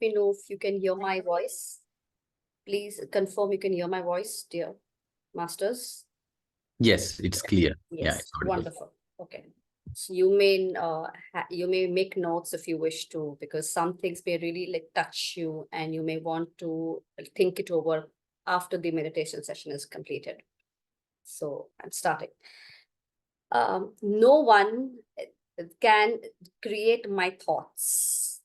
me know if you can hear my voice. Please confirm you can hear my voice, dear masters. Yes, it's clear. Yeah, Yes, it's audible. wonderful. Okay. So you may make notes if you wish to, because some things may really like touch you and you may want to think it over after the meditation session is completed. So I'm starting. No one can create my thoughts,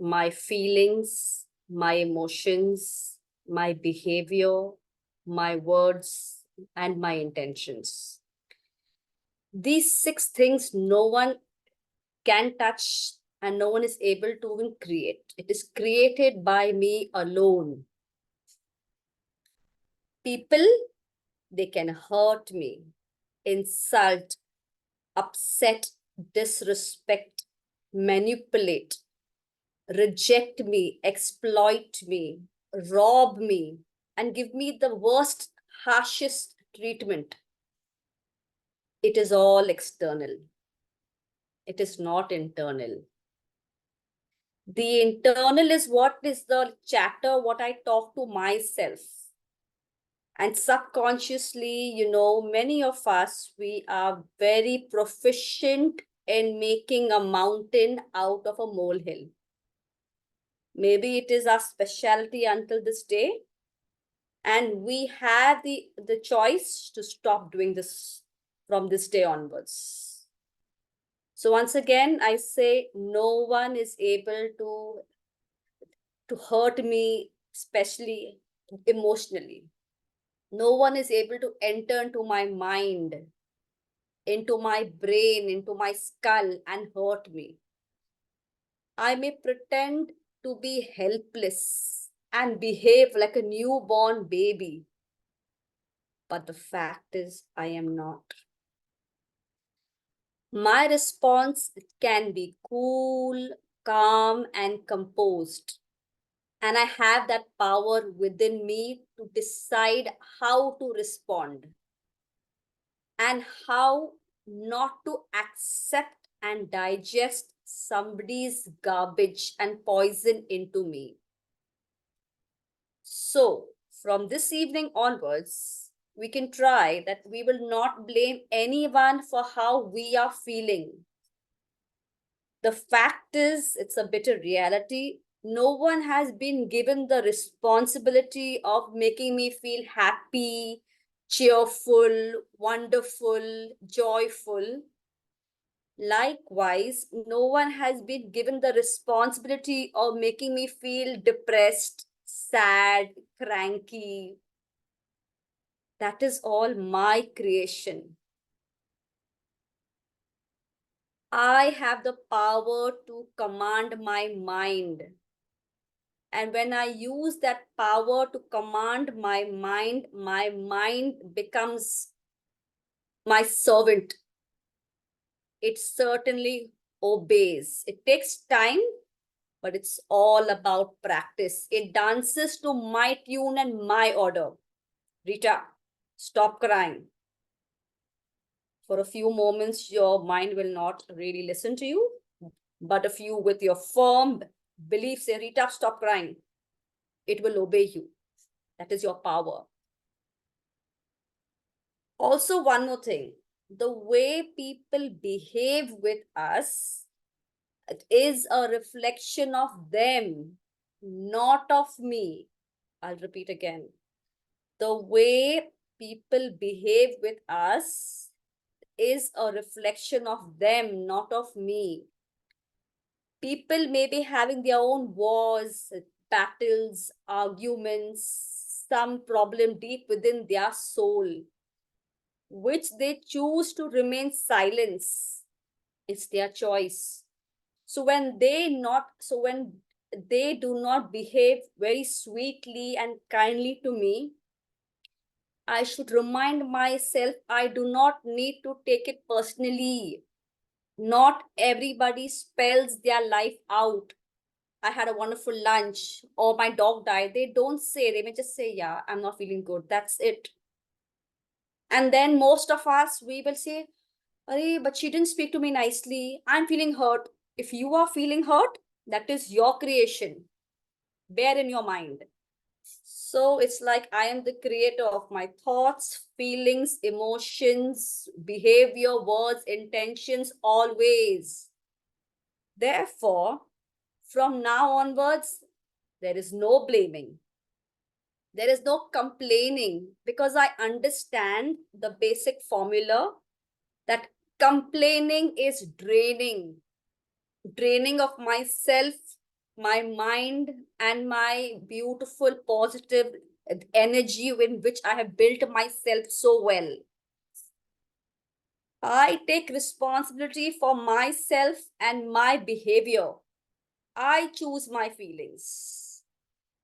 my feelings, my emotions, my behavior, my words, and my intentions. These six things no one can touch and no one is able to even create. It is created by me alone. People, they can hurt me, insult, upset, disrespect, manipulate, reject me, exploit me, rob me, and give me the worst, harshest treatment. It is all external. It is not internal. The internal is what is the chatter, what I talk to myself. And subconsciously, many of us, we are very proficient in making a mountain out of a molehill. Maybe it is our specialty until this day. And we have the choice to stop doing this from this day onwards. So once again, I say no one is able to hurt me, especially emotionally. No one is able to enter into my mind, into my brain, into my skull and hurt me. I may pretend to be helpless and behave like a newborn baby, but the fact is I am not. My response can be cool, calm, and composed. And I have that power within me to decide how to respond and how not to accept and digest somebody's garbage and poison into me. So, from this evening onwards, we can try that we will not blame anyone for how we are feeling. The fact is, it's a bitter reality. No one has been given the responsibility of making me feel happy, cheerful, wonderful, joyful. Likewise, no one has been given the responsibility of making me feel depressed, sad, cranky. That is all my creation. I have the power to command my mind. And when I use that power to command my mind becomes my servant. It certainly obeys. It takes time, but it's all about practice. It dances to my tune and my order. Rita, stop crying. For a few moments, your mind will not really listen to you. But if you, with your firm belief, say, Rita, stop crying, it will obey you. That is your power. Also, one more thing, the way people behave with us, it is a reflection of them, not of me. I'll repeat again. The way people behave with us is a reflection of them, not of me. People may be having their own wars, battles, arguments, some problem deep within their soul, which they choose to remain silent. It's their choice. So when they do not behave very sweetly and kindly to me, I should remind myself I do not need to take it personally. Not everybody spells their life out. I had a wonderful lunch, or my dog died. They don't say, they may just say, yeah, I'm not feeling good. That's it. And then most of us, we will say, but she didn't speak to me nicely. I'm feeling hurt. If you are feeling hurt, that is your creation. bear in your mind. So it's like I am the creator of my thoughts, feelings, emotions, behavior, words, intentions, always. Therefore, from now onwards, there is no blaming. There is no complaining, because I understand the basic formula that complaining is draining of myself, my mind, and my beautiful positive energy in which I have built myself so well. I take responsibility for myself and my behavior. I choose my feelings.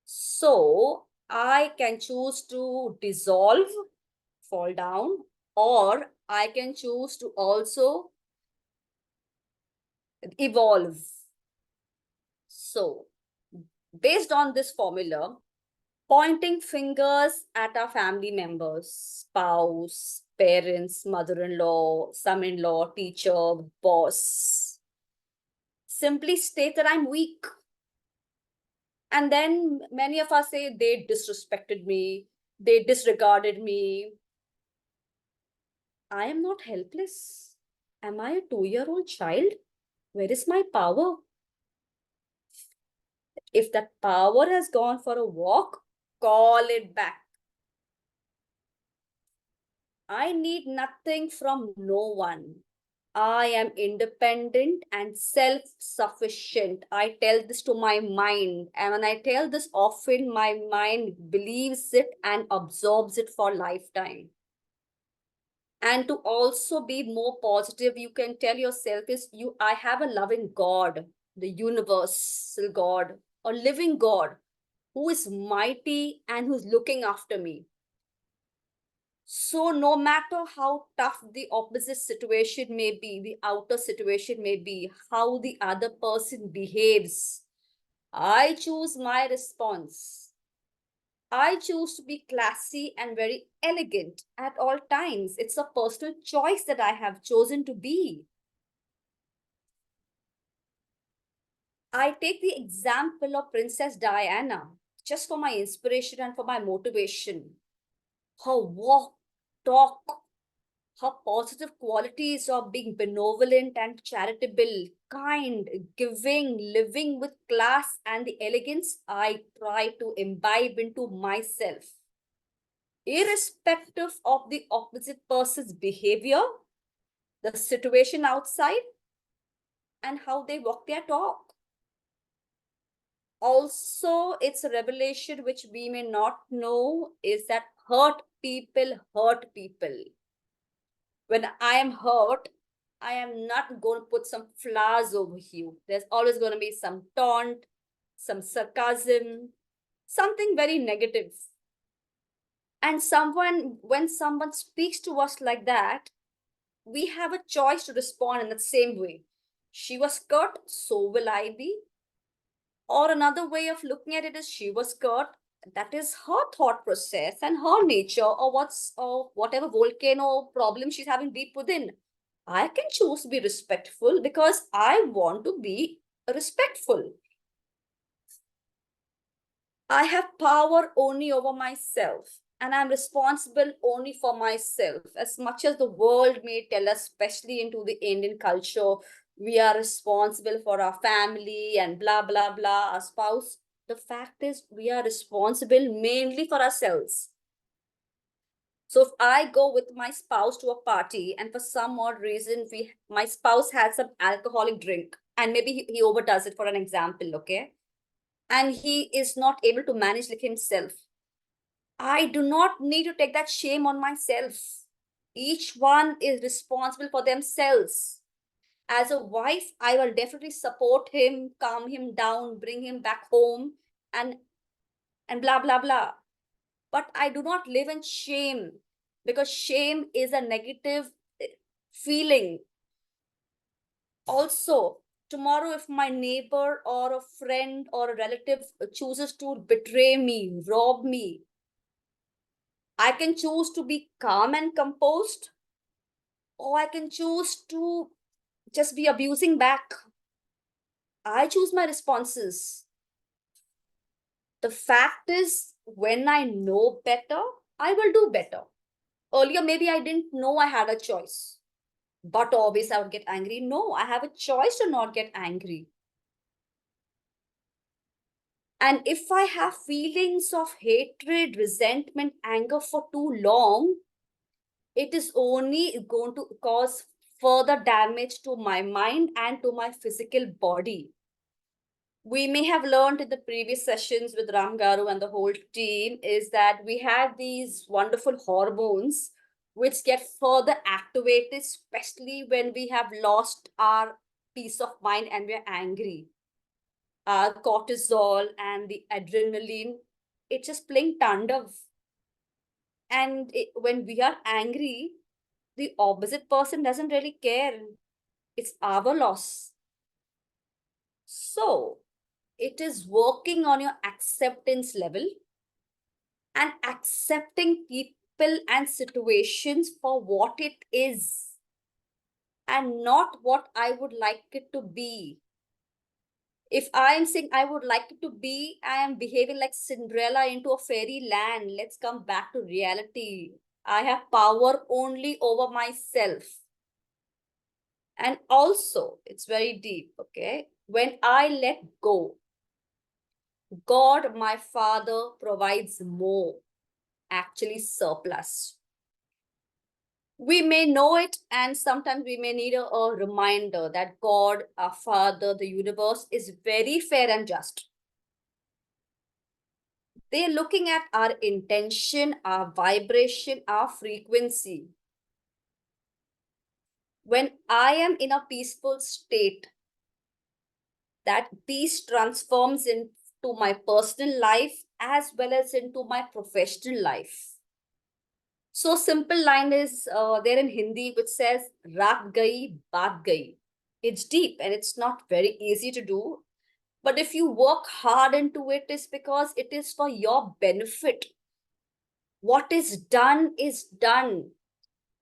So I can choose to dissolve, fall down, or I can choose to also evolve. So, based on this formula, pointing fingers at our family members, spouse, parents, mother-in-law, son-in-law, teacher, boss, simply state that I'm weak. And then many of us say they disrespected me, they disregarded me. I am not helpless. Am I a 2-year-old child? Where is my power? If that power has gone for a walk, call it back. I need nothing from no one. I am independent and self-sufficient. I tell this to my mind. And when I tell this often, my mind believes it and absorbs it for lifetime. And to also be more positive, you can tell yourself is I have a loving God, the universal God, a living God who is mighty and who's looking after me. So no matter how tough the opposite situation may be, the outer situation may be, how the other person behaves, I choose my response. I choose to be classy and very elegant at all times. It's a personal choice that I have chosen to be. I take the example of Princess Diana just for my inspiration and for my motivation. Her walk, talk, her positive qualities of being benevolent and charitable, kind, giving, living with class and the elegance, I try to imbibe into myself. Irrespective of the opposite person's behavior, the situation outside, and how they walk their talk. Also, it's a revelation which we may not know is that hurt people hurt people. When I am hurt, I am not going to put some flowers over you. There's always going to be some taunt, some sarcasm, something very negative. And when someone speaks to us like that, we have a choice to respond in the same way. She was cut, so will I be. Or another way of looking at it is she was cut. That is her thought process and her nature, or whatever volcano problem she's having deep within. I can choose to be respectful because I want to be respectful. I have power only over myself, and I'm responsible only for myself. As much as the world may tell us, especially into the Indian culture, we are responsible for our family and blah, blah, blah, our spouse. The fact is, we are responsible mainly for ourselves. So if I go with my spouse to a party and for some odd reason my spouse has some alcoholic drink and maybe he overdoes it, for an example, okay? And he is not able to manage like himself. I do not need to take that shame on myself. Each one is responsible for themselves. As a wife, I will definitely support him, calm him down, bring him back home, and blah blah blah. But I do not live in shame, because shame is a negative feeling. Also, tomorrow, if my neighbor or a friend or a relative chooses to betray me, rob me, I can choose to be calm and composed, or I can choose to just be abusing back. I choose my responses. The fact is, when I know better, I will do better. Earlier, maybe I didn't know I had a choice, but always I would get angry. No, I have a choice to not get angry. And if I have feelings of hatred, resentment, anger for too long, it is only going to cause further damage to my mind and to my physical body. We may have learned in the previous sessions with Ram Garu and the whole team is that we have these wonderful hormones which get further activated, especially when we have lost our peace of mind and we're angry. Our cortisol and the adrenaline, it's just playing tandav. And when we are angry, the opposite person doesn't really care. It's our loss. So it is working on your acceptance level and accepting people and situations for what it is and not what I would like it to be. If I am saying I would like it to be, I am behaving like Cinderella into a fairy land. Let's come back to reality. I have power only over myself. And also, it's very deep, okay? When I let go, God, my Father, provides more, actually surplus. We may know it, and sometimes we may need a reminder that God, our Father, the universe is very fair and just. They're looking at our intention, our vibration, our frequency. When I am in a peaceful state, that peace transforms into my personal life as well as into my professional life. So simple line is there in Hindi which says Raat gayi, baat gayi. It's deep and it's not very easy to do. But if you work hard into it, it's because it is for your benefit. What is done is done.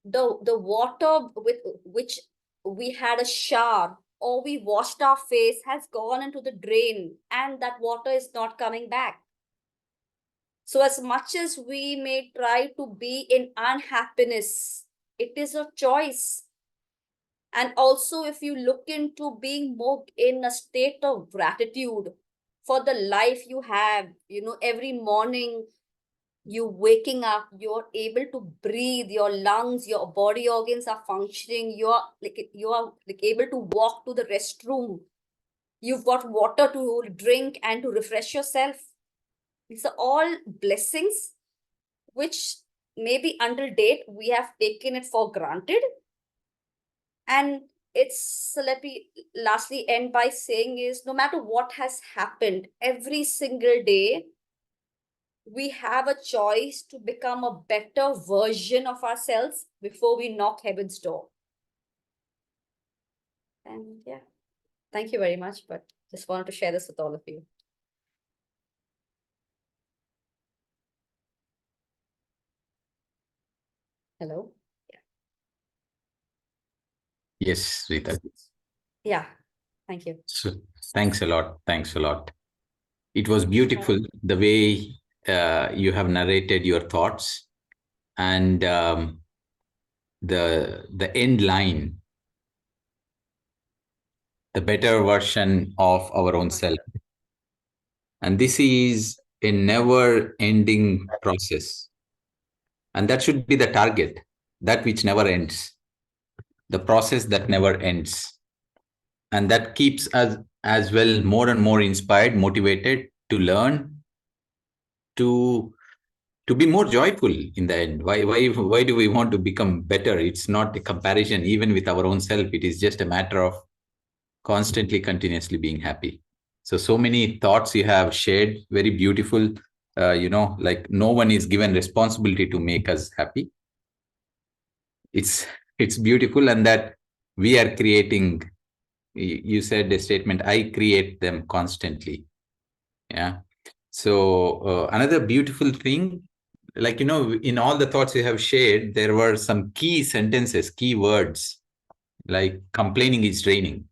The water with which we had a shower or we washed our face has gone into the drain and that water is not coming back. So as much as we may try to be in unhappiness, it is a choice. And also, if you look into being more in a state of gratitude for the life you have, every morning you waking up, you're able to breathe, your lungs, your body organs are functioning, you are able to walk to the restroom, you've got water to drink and to refresh yourself. These are all blessings which maybe until date we have taken it for granted. And it's, let me lastly end by saying is, no matter what has happened, every single day we have a choice to become a better version of ourselves before we knock heaven's door. And yeah, thank you very much, but just wanted to share this with all of you. Hello. Yes, Rita. Yeah, thank you. So, thanks a lot. Thanks a lot. It was beautiful the way you have narrated your thoughts, and the end line, the better version of our own self. And this is a never ending process. And that should be the target, that which never ends, the process that never ends. And that keeps us as well more and more inspired, motivated to learn, to be more joyful in the end. Why do we want to become better? It's not a comparison even with our own self. It is just a matter of constantly, continuously being happy. So many thoughts you have shared, very beautiful. Like no one is given responsibility to make us happy. It's beautiful, and that we are creating. You said a statement, I create them constantly. Yeah. So another beautiful thing, like, in all the thoughts you have shared, there were some key sentences, key words, like complaining is draining.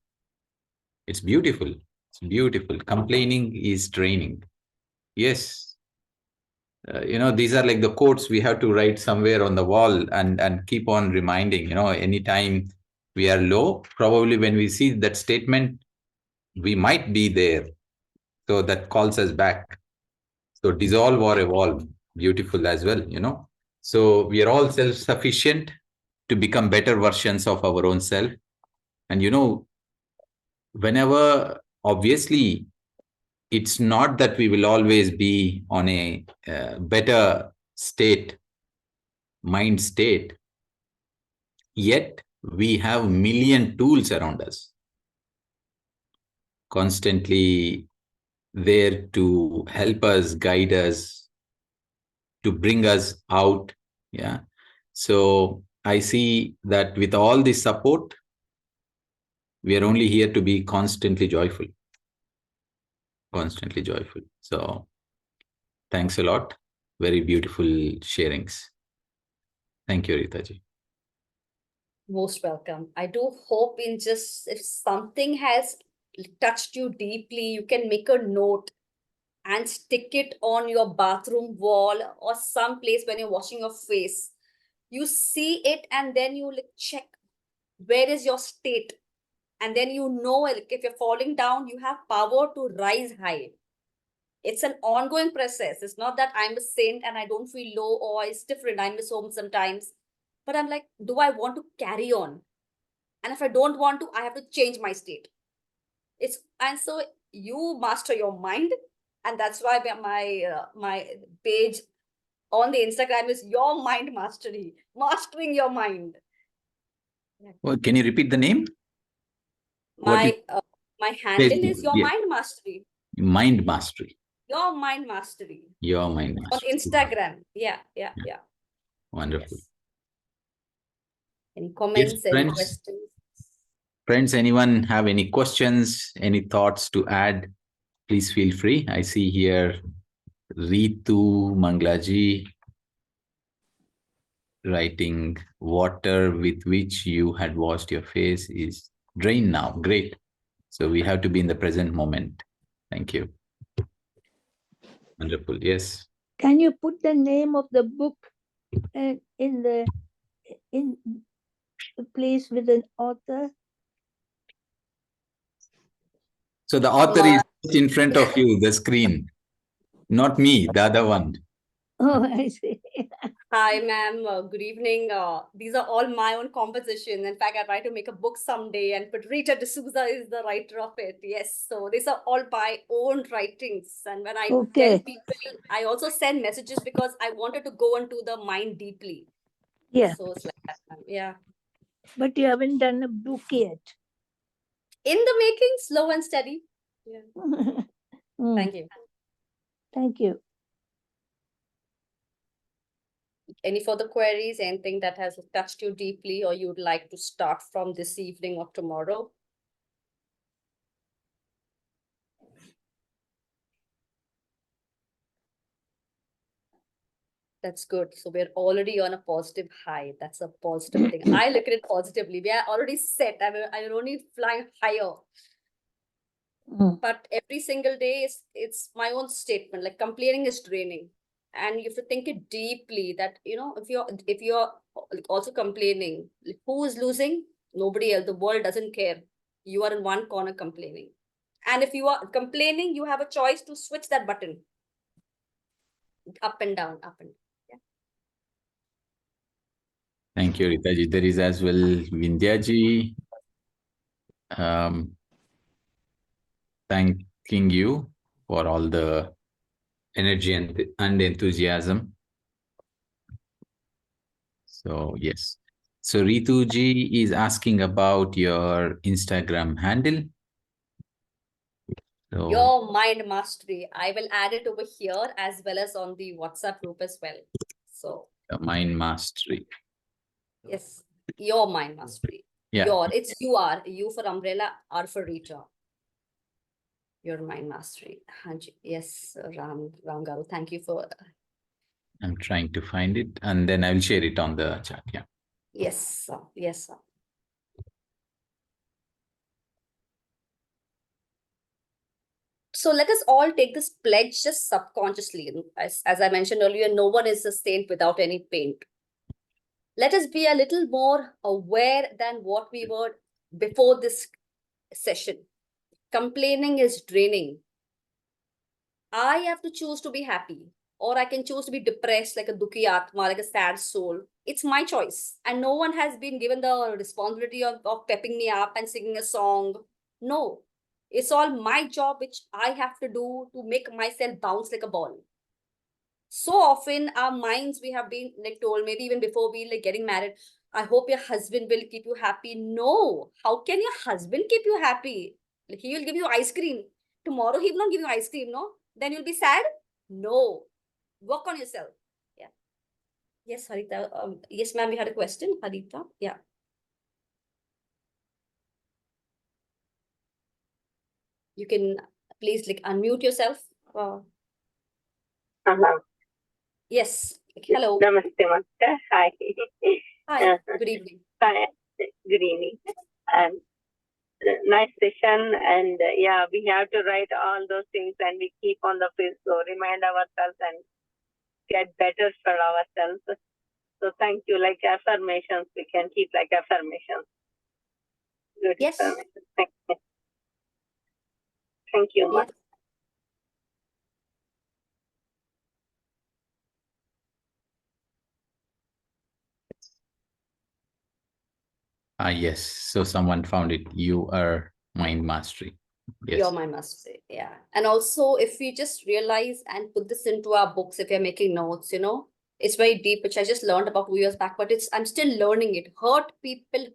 It's beautiful. It's beautiful. Complaining is draining. Yes. These are like the quotes we have to write somewhere on the wall and keep on reminding, anytime we are low, probably when we see that statement, we might be there. So that calls us back. So dissolve or evolve, beautiful as well, So we are all self-sufficient to become better versions of our own self. And, whenever, obviously, it's not that we will always be on a better mind state, yet we have million tools around us, constantly there to help us, guide us, to bring us out. Yeah. So I see that with all this support, we are only here to be constantly joyful. Constantly joyful. So thanks a lot. Very beautiful sharings. Thank you, Ritaji. Most welcome. I do hope in just if something has touched you deeply, you can make a note and stick it on your bathroom wall or some place when you're washing your face. You see it and then you like check where is your state. And then like if you're falling down, you have power to rise high. It's an ongoing process. It's not that I'm a saint and I don't feel low or it's different. I miss home sometimes. But I'm like, do I want to carry on? And if I don't want to, I have to change my state. And so you master your mind, and that's why my page on the Instagram is Your Mind Mastery, mastering your mind. Well, can you repeat the name? My handle is Your Mind Mastery. Mind Mastery. Your Mind Mastery. Your Mind Mastery. On Instagram. Yeah. Wonderful. Yes. Any comments, Yes, any questions? Friends, anyone have any questions, any thoughts to add? Please feel free. I see here Ritu Manglaji writing, water with which you had washed your face is drained now. Great. So we have to be in the present moment. Thank you. Wonderful. Yes. Can you put the name of the book in the place with an author? So the author is in front of you, the screen, not me, the other one. Oh, I see. Hi, ma'am. Good evening. These are all my own compositions. In fact, I try to make a book someday, and but Rita D'Souza is the writer of it. Yes, so these are all my own writings. And when I tell people, I also send messages because I wanted to go into the mind deeply. Yeah. So it's like that. Yeah. But you haven't done a book yet. In the making, slow and steady. Yeah. Thank you. Thank you. Any further queries, anything that has touched you deeply or you'd like to start from this evening or tomorrow? That's good. So we're already on a positive high. That's a positive thing. I look at it positively. We are already set. I'm only flying higher. But every single day it's my own statement. Like complaining is draining. And you have to think it deeply that, if you're also complaining, who is losing? Nobody else. The world doesn't care. You are in one corner complaining. And if you are complaining, you have a choice to switch that button. Up and down, up and down. Yeah. Thank you, Ritaji. There is as well Vindhyaji. Thanking you for all the energy and enthusiasm. So, yes. So, Rituji is asking about your Instagram handle. So, Your Mind Mastery. I will add it over here as well as on the WhatsApp group as well. So, Mind Mastery. Yes, Your Mind Mastery. Yeah. It's U for umbrella, R for Rita. Your Mind Mastery. Yes, Ram Garu. Thank you for. I'm trying to find it and then I will share it on the chat. Yeah. Yes, sir. Yes, sir. So let us all take this pledge just subconsciously. As I mentioned earlier, no one is a saint without any paint. Let us be a little more aware than what we were before this session. Complaining is draining. I have to choose to be happy, or I can choose to be depressed like a dukhi atma, like a sad soul. It's my choice. And no one has been given the responsibility of pepping me up and singing a song. No, it's all my job, which I have to do to make myself bounce like a ball. So often our minds, we have been like told, maybe even before we like getting married, I hope your husband will keep you happy. No, how can your husband keep you happy? Like, he will give you ice cream. Tomorrow he will not give you ice cream, no? Then you'll be sad? No. Work on yourself. Yeah. Yes, Harita. Yes, ma'am, we had a question. Harita. Yeah. You can please like unmute yourself. Uh-huh. Yes. Hello. Namaste, Master. Hi. Hi. Good evening. Hi. Good evening. Nice session. And yeah, we have to write all those things and we keep on the face. So remind ourselves and get better for ourselves. So thank you. Like affirmations, we can keep like affirmations. Good Yes. affirmations. Thank you. Thank you, Yes. Master. Yes. So someone found it. You are mind mastery. Yes. Your mind must say, yeah. And also, if we just realize and put this into our books, if you're making notes, it's very deep, which I just learned about 2 years back, but I'm still learning it. Hurt people.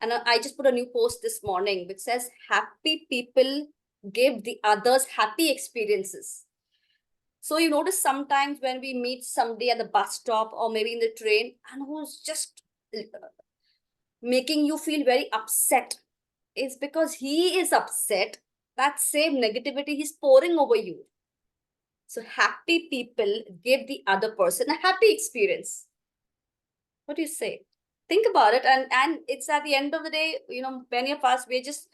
And I just put a new post this morning which says, happy people give the others happy experiences. So you notice sometimes when we meet somebody at the bus stop or maybe in the train and who's just making you feel very upset, is because he is upset. That same negativity he's pouring over you. So happy people give the other person a happy experience. What do you say? Think about it. And it's at the end of the day, many of us, we're just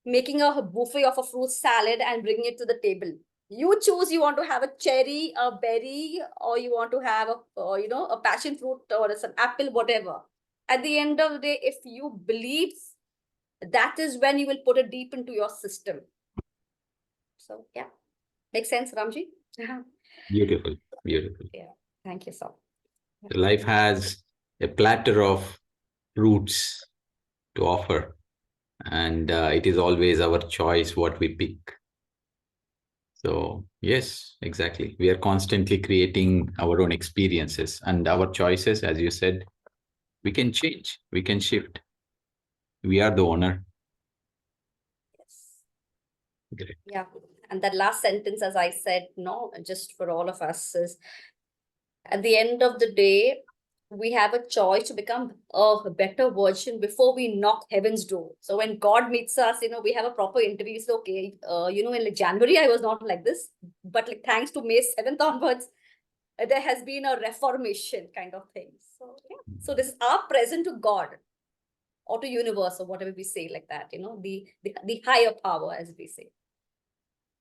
making a buffet of a fruit salad and bringing it to the table. You choose, you want to have a cherry, a berry, or you want to have a passion fruit or some apple, whatever. At the end of the day, if you believe, that is when you will put it deep into your system. So yeah, makes sense, Ramji? Beautiful. Beautiful. Yeah, thank you, sir. Life has a platter of fruits to offer, and it is always our choice what we pick. So yes, exactly. We are constantly creating our own experiences, and our choices, as you said, we can change, we can shift. We are the owner. Yes. Great. Yeah, and that last sentence, as I said, no, just for all of us, is at the end of the day, we have a choice to become a better version before we knock heaven's door. So when God meets us, we have a proper interview. So, okay, in like January, I was not like this, but like thanks to May 7th onwards, there has been a reformation kind of thing. So, yeah. So this is our present to God or to universe or whatever we say like that, the higher power, as we say.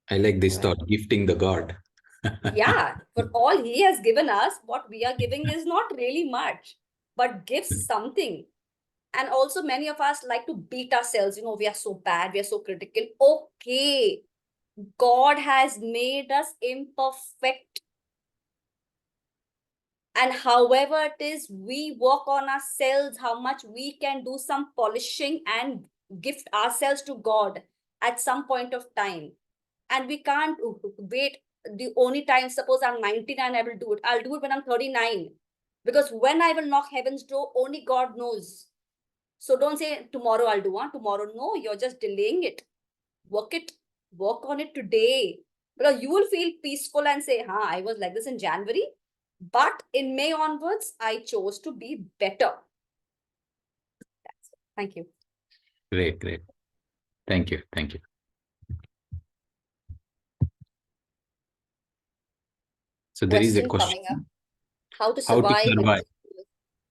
I like this Right. thought, gifting the God. Yeah, for all he has given us, what we are giving is not really much, but gives something. And also, many of us like to beat ourselves. We are so bad, we are so critical. Okay, God has made us imperfect. And however it is, we work on ourselves, how much we can do some polishing and gift ourselves to God at some point of time. And we can't wait. The only time, suppose I'm 99, I will do it. I'll do it when I'm 39. Because when I will knock heaven's door, only God knows. So don't say tomorrow I'll do one. Tomorrow, no, you're just delaying it. Work on it today. Because you will feel peaceful and say, I was like this in January, but in May onwards, I chose to be better. That's it. Thank you. Great, great. Thank you, thank you. So there is a Question question. coming up. How to How to survive survive?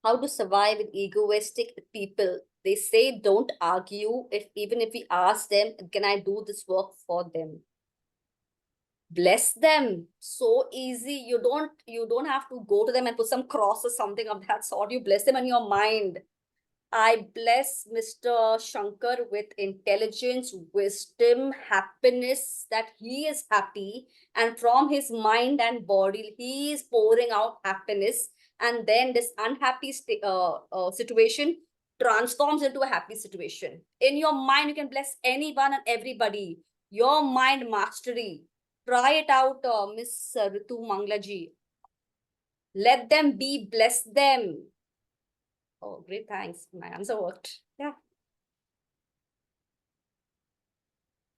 how to survive with egoistic people They say don't argue even if we ask them, can I do this work for them? Bless them. So easy. You don't have to go to them and put some cross or something of that sort. You bless them in your mind. I bless Mr. Shankar with intelligence, wisdom, happiness, that he is happy, and from his mind and body, he is pouring out happiness. And then this unhappy situation transforms into a happy situation. In your mind, you can bless anyone and everybody. Your mind mastery. Try it out, Miss Ritu Manglaji. Let them be, bless them. Oh, great. Thanks. My answer worked. Yeah.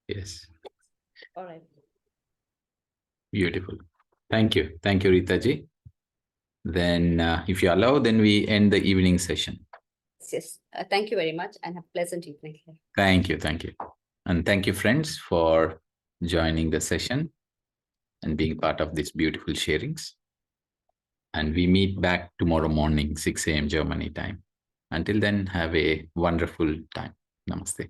Yes. All right. Beautiful. Thank you. Thank you, Rita ji. Then, if you allow, then we end the evening session. Yes. Thank you very much and have a pleasant evening. Thank you. Thank you. And thank you, friends, for joining the session and being part of these beautiful sharings. And we meet back tomorrow morning, 6 a.m. Germany time. Until then, have a wonderful time. Namaste.